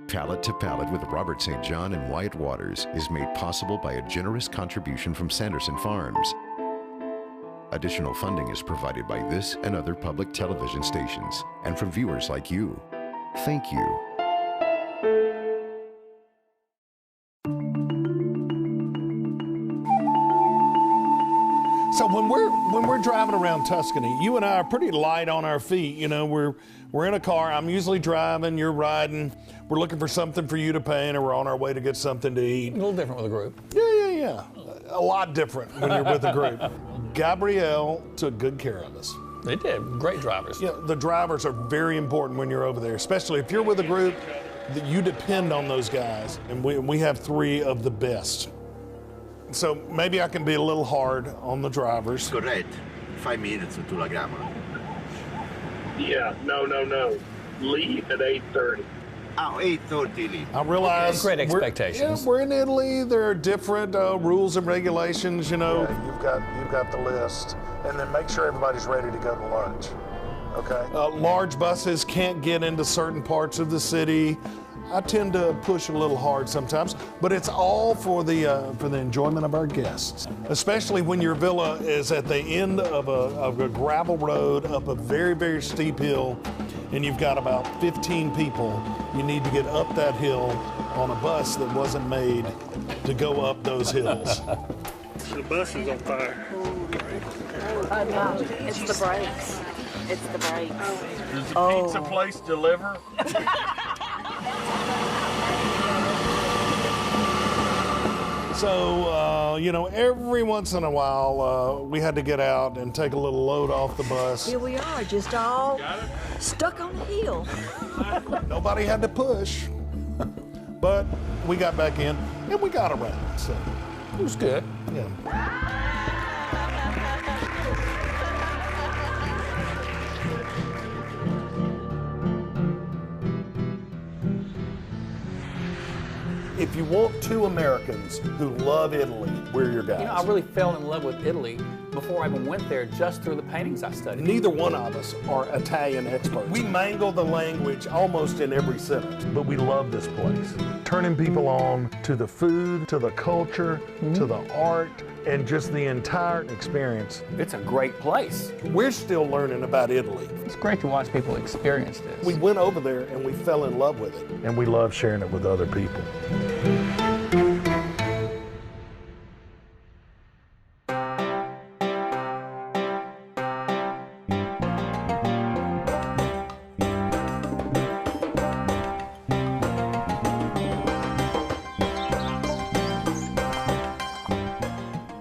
Palate to Palate with Robert St. John and Wyatt Waters is made possible by a generous contribution from Sanderson Farms. Additional funding is provided by this and other public television stations and from viewers like you. Thank you. So when we're driving around Tuscany, you and I are pretty light on our feet. You know, we're in a car. I'm usually driving. You're riding. We're looking for something for you to paint, or we're on our way to get something to eat. A little different with a group. Yeah. A lot different when you're with a group. Gabrielle took good care of us. They did. Great drivers. Yeah, the drivers are very important when you're over there, especially if you're with a group that you depend on those guys. And we have 3 of the best. So maybe I can be a little hard on the drivers. Correct. 5 minutes to La Grama. Yeah, no. Leave at 8:30. Oh, 8:30 leave. I realize great expectations. We're in Italy. There are different rules and regulations. You know, you've got the list, and then make sure everybody's ready to go to lunch. Okay. Large buses can't get into certain parts of the city. I tend to push a little hard sometimes, but it's all for the enjoyment of our guests. Especially when your villa is at the end of a gravel road up a very, very steep hill, and you've got about 15 people. You need to get up that hill on a bus that wasn't made to go up those hills. The bus is on fire. No, it's the brakes. It's the brakes. Does the pizza place deliver? So, you know, every once in a while, we had to get out and take a little load off the bus. Here we are, just all stuck on the hill. Nobody had to push, but we got back in and we got around. So It was good. yeah. If you want 2 Americans who love Italy, we're your guys. You know, I really fell in love with Italy before I even went there, just through the paintings I studied. Neither one of us are Italian experts. We mangle the language almost in every sentence, but we love this place. Turning people on to the food, to the culture, to the art, and just the entire experience. It's a great place. We're still learning about Italy. It's great to watch people experience this. We went over there and we fell in love with it. And we love sharing it with other people.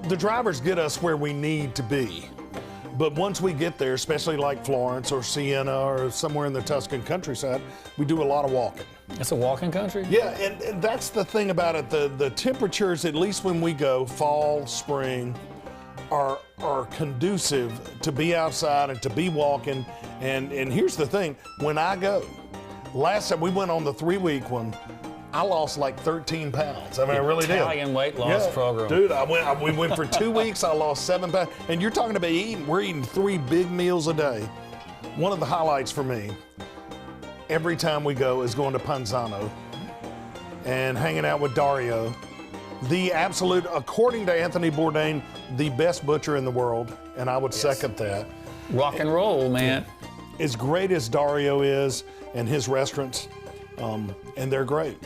The drivers get us where we need to be. But once we get there, especially like Florence or Siena or somewhere in the Tuscan countryside, we do a lot of walking. It's a walking country? Yeah, and that's the thing about it. The temperatures, at least when we go, fall, spring, are conducive to be outside and to be walking. And here's the thing, when I go, last time we went on the 3-week one, I lost like 13 pounds. I mean, I really did. Italian weight loss program. Dude, we went for 2 weeks, I lost 7 pounds. And you're talking about we're eating 3 big meals a day. One of the highlights for me, every time we go, is going to Panzano and hanging out with Dario. The absolute, according to Anthony Bourdain, the best butcher in the world. And I would second that. Rock and roll, man. As great as Dario is and his restaurants, and they're great.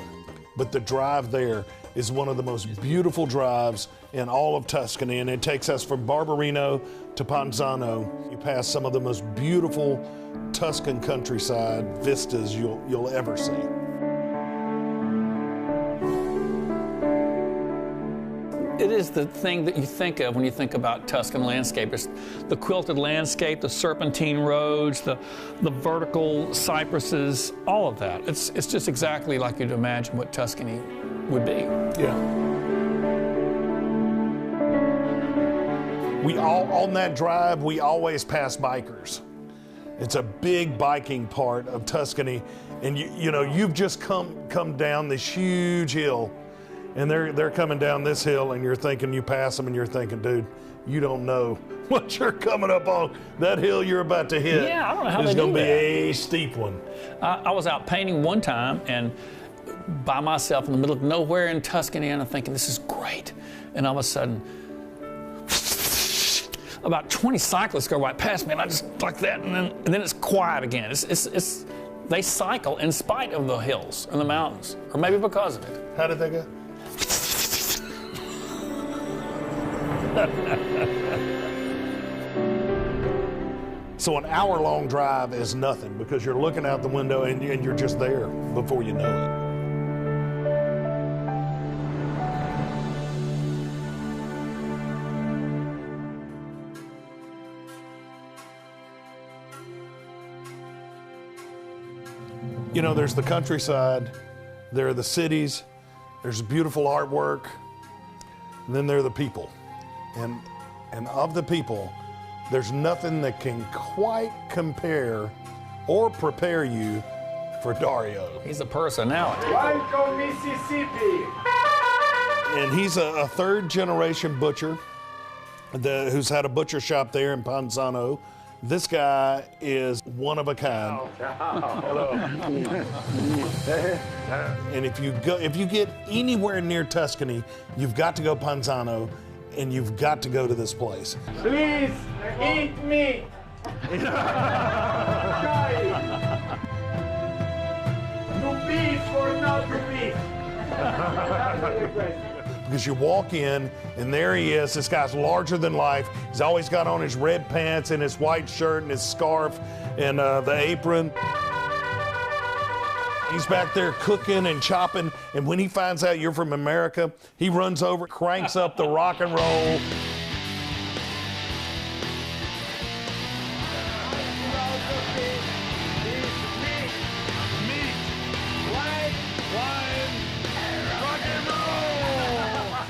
But the drive there is one of the most beautiful drives in all of Tuscany, and it takes us from Barbarino to Panzano. You pass some of the most beautiful Tuscan countryside vistas you'll ever see. It is the thing that you think of when you think about Tuscan landscape. It's the quilted landscape, the serpentine roads, the vertical cypresses, all of that. It's just exactly like you'd imagine what Tuscany would be. Yeah. On that drive, we always pass bikers. It's a big biking part of Tuscany, and you know, you've just come down this huge hill. And they're coming down this hill, and you're thinking, you pass them, and you're thinking, dude, you don't know what you're coming up on. That hill you're about to hit Yeah, I don't know how is they going do to be that. a steep one. I was out painting one time, and by myself in the middle of nowhere in Tuscany, and I'm thinking, this is great. And all of a sudden, about 20 cyclists go right past me, and I just like that, and then it's quiet again. They cycle in spite of the hills and the mountains, or maybe because of it. How did they go? So an hour-long drive is nothing because you're looking out the window and you're just there before you know it. You know, there's the countryside, there are the cities, there's beautiful artwork, and then there are the people. And of the people, there's nothing that can quite compare or prepare you for Dario. He's a personality. Welcome, Mississippi. And he's a third-generation butcher who's had a butcher shop there in Panzano. This guy is one of a kind. Hello. And if you get anywhere near Tuscany, you've got to go Panzano, and you've got to go to this place. Please eat me. To beef or not to beef? Because you walk in, and there he is. This guy's larger than life. He's always got on his red pants and his white shirt and his scarf and the apron. He's back there cooking and chopping, and when he finds out you're from America, he runs over, cranks up the rock and roll.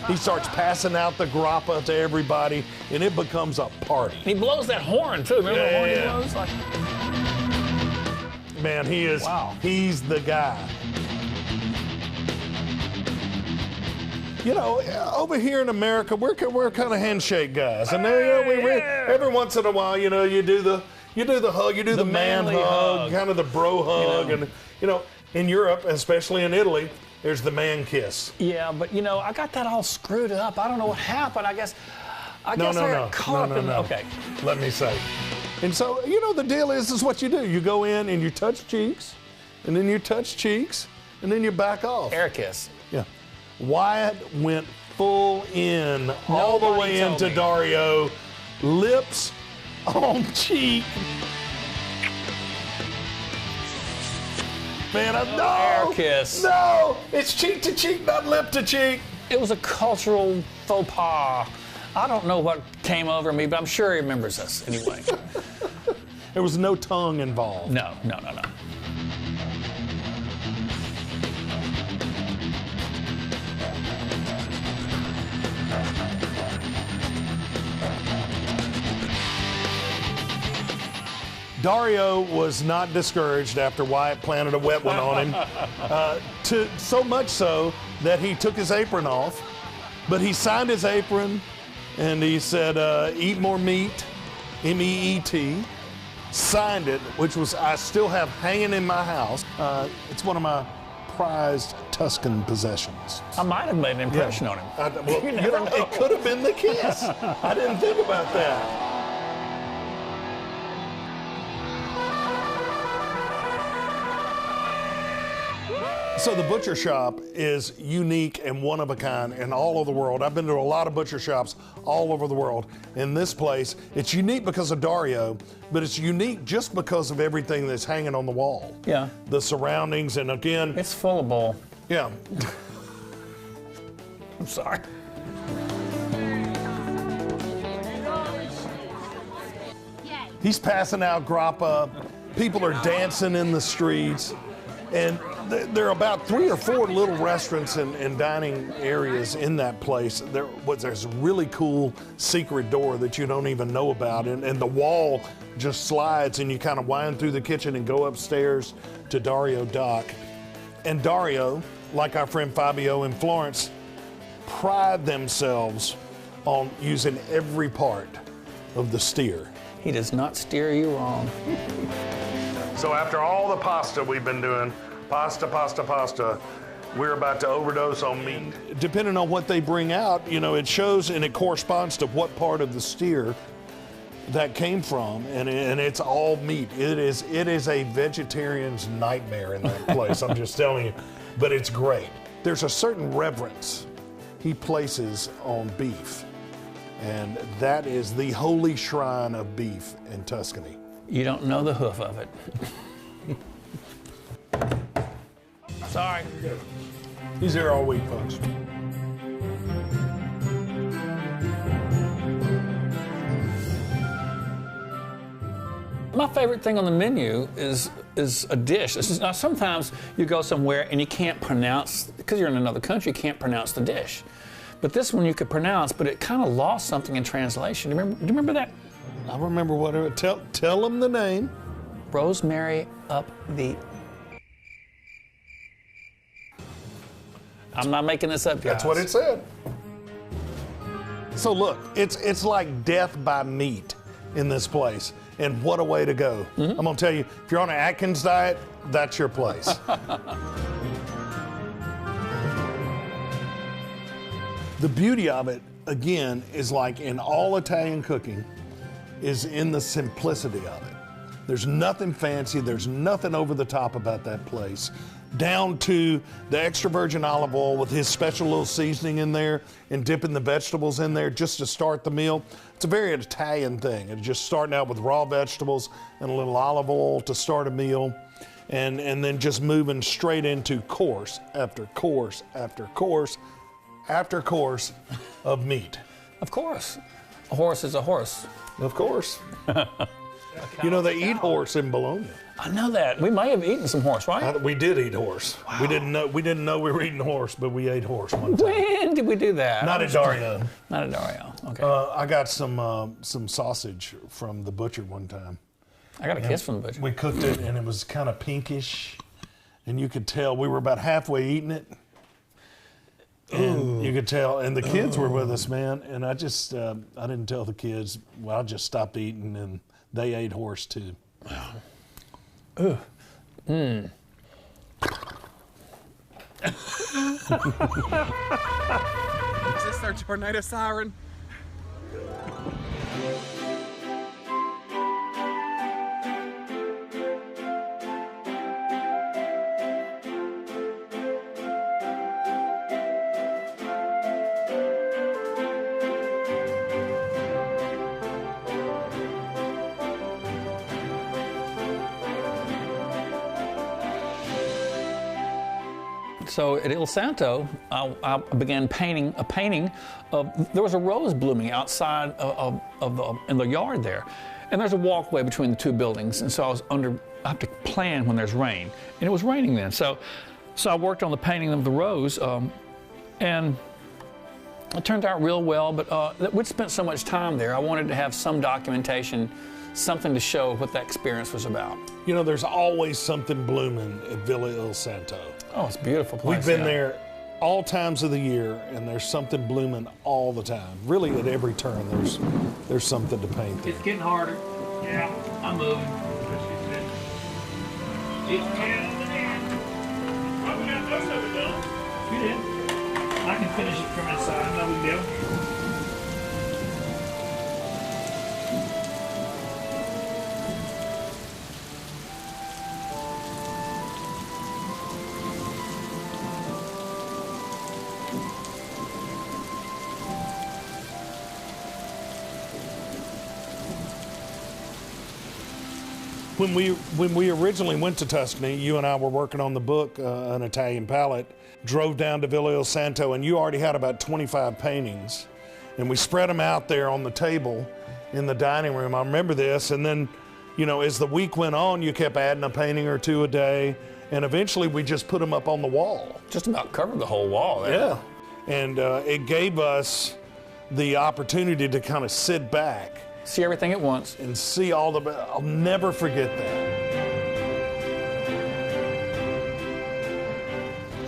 He starts passing out the grappa to everybody, and it becomes a party. He blows that horn, too. Remember the horn he blows? Man, he is, he's the guy. You know, over here in America, we're kind of handshake guys. And every once in a while, you know, you do the hug, you do the man hug, kind of the bro hug. And, you know, in Europe, especially in Italy, there's the man kiss. Yeah, but you know, I got that all screwed up. I don't know what happened. I guess I got caught up in okay. Let me say. And so, you know, the deal is what you do. You go in and you touch cheeks, and then you touch cheeks, and then you back off. Air kiss. Yeah. Wyatt went full in all the way into Dario, lips on cheek. Man, no! Air kiss. No! It's cheek to cheek, not lip to cheek. It was a cultural faux pas. I don't know what came over me, but I'm sure he remembers us anyway. There was no tongue involved. No. Dario was not discouraged after Wyatt planted a wet one on him, so much so that he took his apron off, but he signed his apron and he said, eat more meat, M-E-E-T, signed it, which was I still have hanging in my house. It's one of my prized Tuscan possessions. I might have made an impression on him. It could have been the kiss. I didn't think about that. So the butcher shop is unique and one of a kind in all over the world. I've been to a lot of butcher shops all over the world. In this place, it's unique because of Dario, but it's unique just because of everything that's hanging on the wall. Yeah. The surroundings, and again... It's full of bull. Yeah. I'm sorry. He's passing out grappa. People are dancing in the streets. And there are about 3 or 4 little restaurants and dining areas in that place. There's a really cool secret door that you don't even know about. And the wall just slides and you kind of wind through the kitchen and go upstairs to Dario Dock. And Dario, like our friend Fabio in Florence, pride themselves on using every part of the steer. He does not steer you wrong. So after all the pasta we've been doing, pasta, we're about to overdose on meat. Depending on what they bring out, you know, it shows and it corresponds to what part of the steer that came from, and it's all meat. It is a vegetarian's nightmare in that place. I'm just telling you, but it's great. There's a certain reverence he places on beef, and that is the holy shrine of beef in Tuscany. You don't know the hoof of it. Sorry. He's here all week, folks. My favorite thing on the menu is a dish. Now, sometimes you go somewhere and you can't pronounce, because you're in another country, you can't pronounce the dish. But this one you could pronounce, but it kind of lost something in translation. Do you remember that? I remember what it was. Tell them the name. Rosemary up the... I'm not making this up, guys. That's what it said. So look, it's like death by meat in this place. And what a way to go. I'm gonna tell you, if you're on an Atkins diet, that's your place. The beauty of it, again, is like in all Italian cooking, is in the simplicity of it. There's nothing fancy, there's nothing over the top about that place. Down to the extra virgin olive oil with his special little seasoning in there and dipping the vegetables in there just to start the meal. It's a very Italian thing. It's just starting out with raw vegetables and a little olive oil to start a meal, and then just moving straight into course after course after course after course of meat. Of course. A horse is a horse. Of course. You know, they eat horse in Bologna. I know that. We may have eaten some horse, right? We did eat horse. Wow. We didn't know we were eating horse, but we ate horse one time. When did we do that? Not at Dario. Not at Dario. Okay. I got some sausage from the butcher one time. I got a kiss from the butcher. We cooked it, and it was kind of pinkish, and you could tell we were about halfway eating it. And you could tell, and the kids were with us, man. And I just, I didn't tell the kids. Well, I just stopped eating, and they ate horse too. Wow. Ooh. Is this our tornado siren? So at Il Santo, I began painting a painting of, there was a rose blooming outside in the yard there. And there's a walkway between the two buildings. And so I have to plan when there's rain. And it was raining then. So I worked on the painting of the rose, and it turned out real well, but we'd spent so much time there, I wanted to have some documentation, something to show what that experience was about. You know, there's always something blooming at Villa Il Santo. Oh, it's a beautiful place. We've been there all times of the year, and there's something blooming all the time. Really, at every turn, there's something to paint there. It's getting harder. Yeah, I'm moving. It's We got most of it done. You did. I can finish it from inside, no big deal. When we originally went to Tuscany, you and I were working on the book, An Italian Palate, drove down to Villa Il Santo, and you already had about 25 paintings. And we spread them out there on the table in the dining room. I remember this. And then, you know, as the week went on, you kept adding a painting or two a day. And eventually we just put them up on the wall. Just about covered the whole wall there. Yeah. And it gave us the opportunity to kind of sit back. See everything at once. And see all the, I'll never forget that.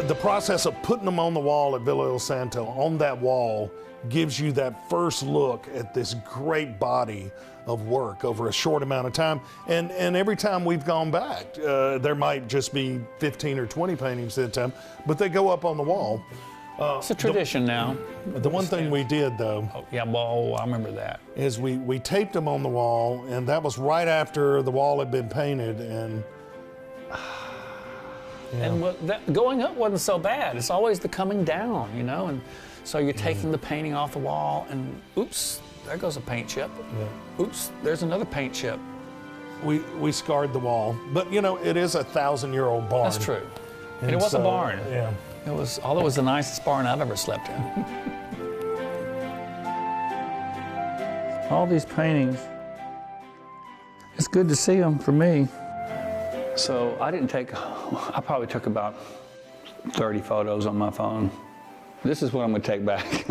the process of putting them on the wall at Villa El Santo, on that wall, gives you that first look at this great body of work over a short amount of time. And every time we've gone back, there might just be 15 or 20 paintings at a time, but they go up on the wall. It's a tradition now. The one thing we did, though, I remember that, is we taped them on the wall, and that was right after the wall had been painted. And going up wasn't so bad. It's always the coming down, you know. And so you're taking the painting off the wall, and oops, there goes a paint chip. Yeah. Oops, there's another paint chip. We scarred the wall, but you know, it is a 1,000-year-old barn. That's true. And it was a barn. Yeah. Although it was the nicest barn I've ever slept in. All these paintings, it's good to see them for me. So I probably took about 30 photos on my phone. This is what I'm gonna take back.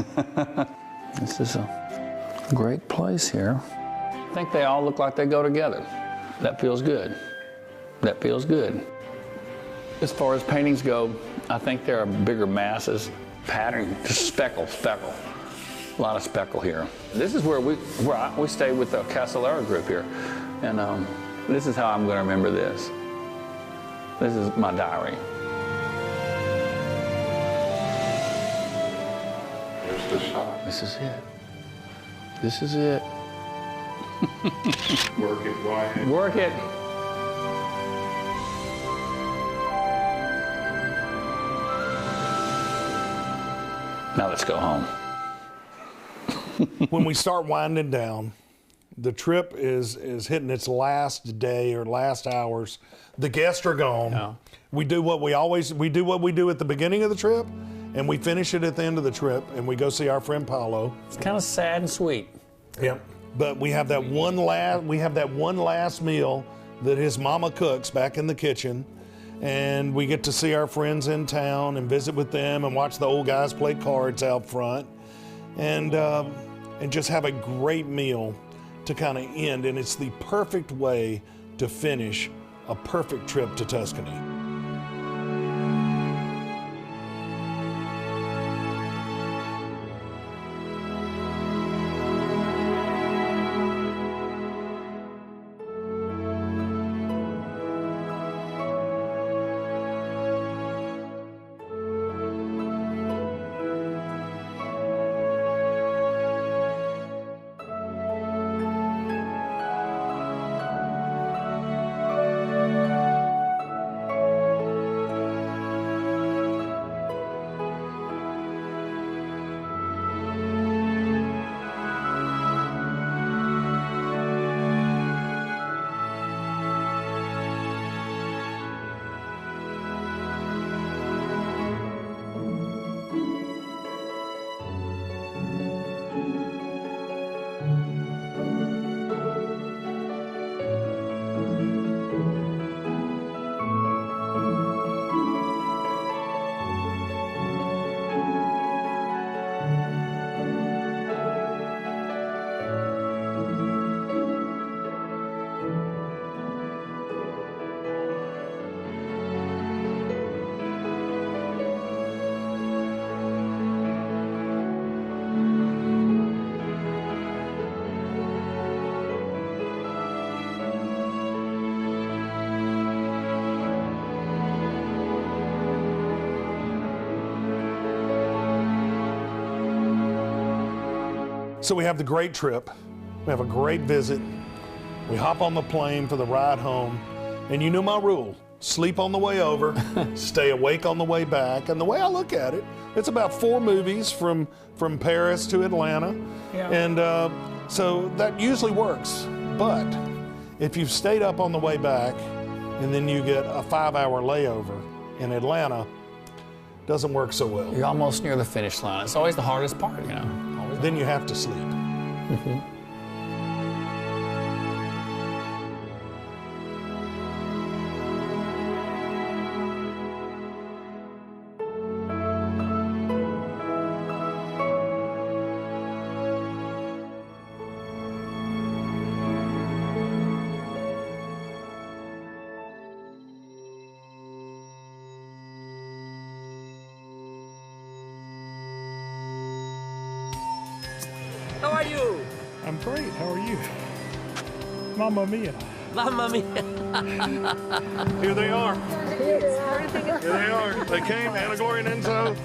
This is a great place here. I think they all look like they go together. That feels good. That feels good. As far as paintings go, I think there are bigger masses, pattern, just speckle. A lot of speckle here. This is where we stayed with the Castellera group here. And this is how I'm gonna remember this. This is my diary. There's the shot. This is it. This is it. Work it, Wyatt. Work it. Now let's go home. When we start winding down, the trip is hitting its last day or last hours. The guests are gone. Yeah. We do what we do at the beginning of the trip, and we finish it at the end of the trip, and we go see our friend Paulo. It's kind of sad and sweet. Yep. But we have that one last meal that his mama cooks back in the kitchen, and we get to see our friends in town and visit with them and watch the old guys play cards out front, and just have a great meal to kind of end. And it's the perfect way to finish a perfect trip to Tuscany. So we have the great trip, we have a great visit, we hop on the plane for the ride home, and you know my rule, sleep on the way over, stay awake on the way back. And the way I look at it, it's about 4 movies from Paris to Atlanta, Yeah. and so that usually works. But if you've stayed up on the way back and then you get a 5-hour layover in Atlanta, doesn't work so well. You're almost near the finish line. It's always the hardest part, you know. Then you have to sleep. Mm-hmm. great. How are you? Mamma mia. Mamma mia. Here they are. Here they are. They came, Anna, Gloria, and Enzo.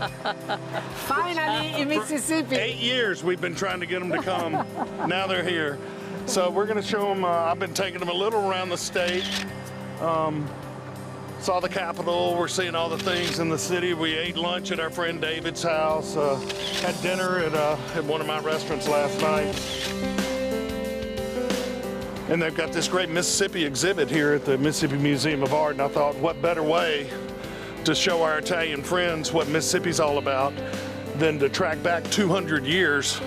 Finally in Mississippi. 8 years we've been trying to get them to come. Now they're here. So we're going to show them, I've been taking them a little around the state. Saw the Capitol, we're seeing all the things in the city. We ate lunch at our friend David's house, had dinner at one of my restaurants last night. And they've got this great Mississippi exhibit here at the Mississippi Museum of Art, and I thought, what better way to show our Italian friends what Mississippi's all about than to track back 200 years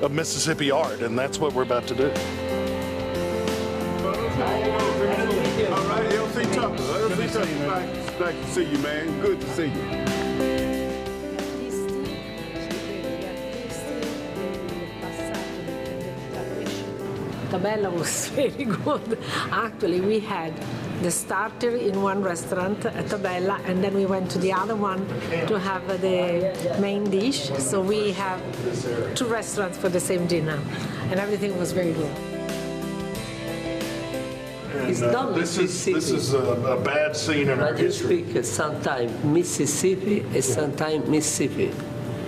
of Mississippi art, and that's what we're about to do. All right, LC Tucker. LC Tucker, nice to see you, man. Good to see you. Tabella was very good. Actually, we had the starter in one restaurant at Tabella, and then we went to the other one to have the main dish. So we have 2 restaurants for the same dinner, and everything was very good. It's done This is a bad scene in our But you history. speak sometimes Mississippi and sometimes Mississippi.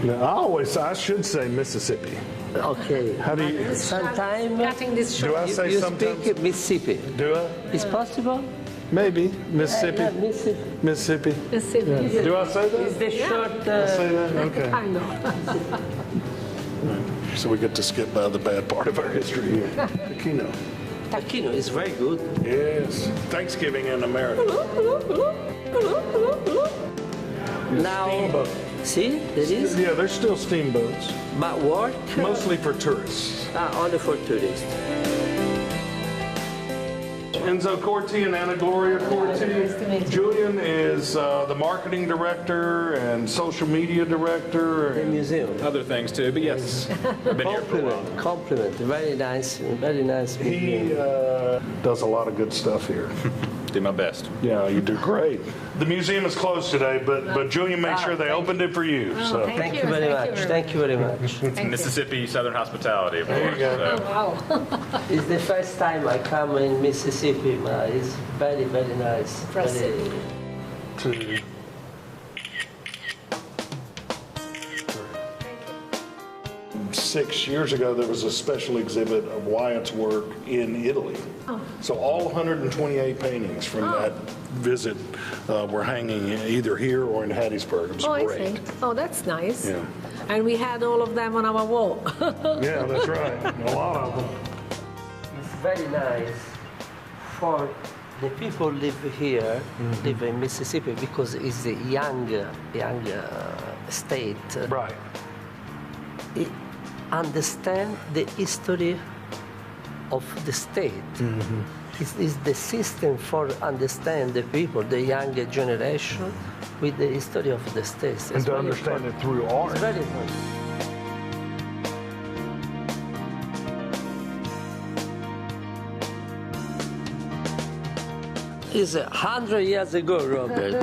I should say Mississippi. Okay. How do you? Sometimes Cutting this Do I short. say you sometimes? speak Mississippi. Do I? It's possible? Maybe. Mississippi. Yeah, Mississippi. Mississippi. Mississippi. Do I say that? It's the short. Say that? Okay. I know. So we get to skip by the bad part of our history here. Taquino. Taquino is very good. Yes. Thanksgiving in America. Now, see, there is. Yeah, there's still steamboats. But work? Mostly for tourists. Only for tourists. Enzo Corti and Anna Gloria Corti. Nice to meet you. Julian is the marketing director and social media director. The museum. Other things too, but yes, I've been here for a while. Compliment. Very nice. Very nice. He does a lot of good stuff here. Do my best. Yeah, you do great. The museum is closed today, but Julian made sure they opened it for you. So. Thank you very much. Thank you very much. Mississippi Southern hospitality, of course. There you Wow. It's the first time I come in Mississippi, but it's very, very nice. Impressive. Very... 6 years ago, there was a special exhibit of Wyatt's work in Italy. Oh. So all 128 paintings from that visit were hanging either here or in Hattiesburg. It was Oh, great. I see. Oh, that's nice. Yeah. And we had all of them on our wall. Yeah, that's right. A lot of them. It's very nice for the people live here, live in Mississippi, because it's a young state. Right. It understand the history of the state. It's the system for understand the people, the younger generation, with the history of the state. And to understand it through art. It's very important. It's 100 years ago, Robert.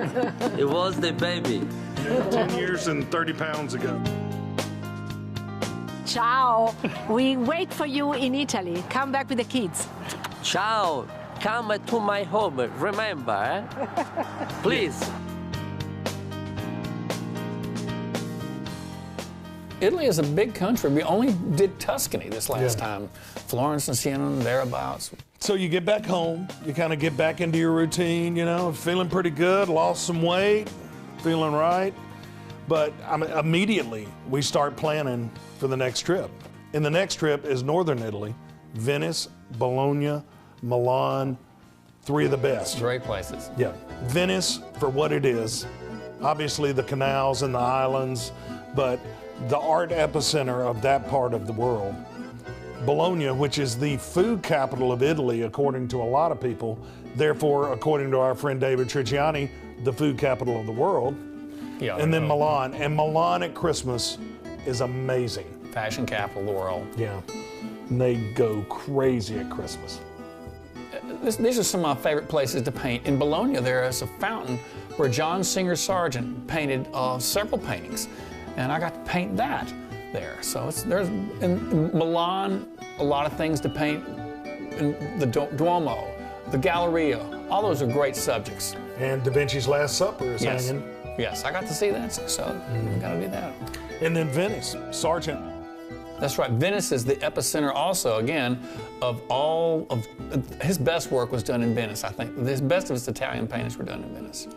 It was the baby. 10 years and 30 pounds ago. Ciao. We wait for you in Italy. Come back with the kids. Ciao. Come to my home. Remember, please. Italy is a big country. We only did Tuscany this last time. Florence and Siena and thereabouts. So you get back home, you kind of get back into your routine, you know, feeling pretty good, lost some weight, feeling right. But immediately we start planning for the next trip. And the next trip is northern Italy, Venice, Bologna, Milan, 3 of the best. Great places. Yeah, Venice for what it is, obviously the canals and the islands, but the art epicenter of that part of the world. Bologna, which is the food capital of Italy, according to a lot of people, therefore, according to our friend David Tricciani, the food capital of the world. Yeah, and then Milan. And Milan at Christmas is amazing. Fashion capital of the world. Yeah. And they go crazy at Christmas. These are some of my favorite places to paint. In Bologna, there is a fountain where John Singer Sargent painted several paintings, and I got to paint that. there. So there's in Milan a lot of things to paint. In the Duomo, the Galleria, all those are great subjects. And Da Vinci's Last Supper is Yes. hanging. Yes, I got to see that, so we got to do that. And then Venice, Sargent. That's right. Venice is the epicenter also, again, of all of his best work was done in Venice, I think. The best of his Italian paintings were done in Venice.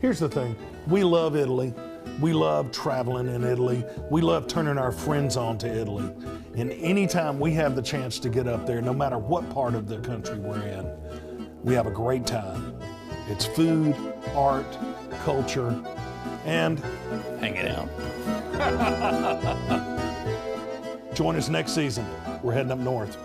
Here's the thing. We love Italy. We love traveling in Italy. We love turning our friends on to Italy. And anytime we have the chance to get up there, no matter what part of the country we're in, we have a great time. It's food, art, culture, and hanging out. Join us next season. We're heading up north.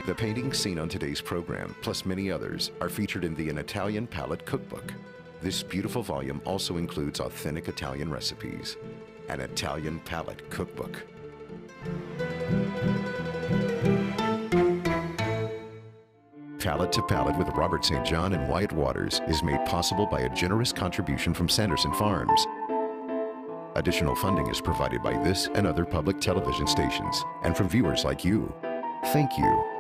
The paintings seen on today's program, plus many others, are featured in the An Italian Palate Cookbook. This beautiful volume also includes authentic Italian recipes. An Italian Palate Cookbook. Palate to Palate with Robert St. John and Wyatt Waters is made possible by a generous contribution from Sanderson Farms. Additional funding is provided by this and other public television stations, and from viewers like you. Thank you.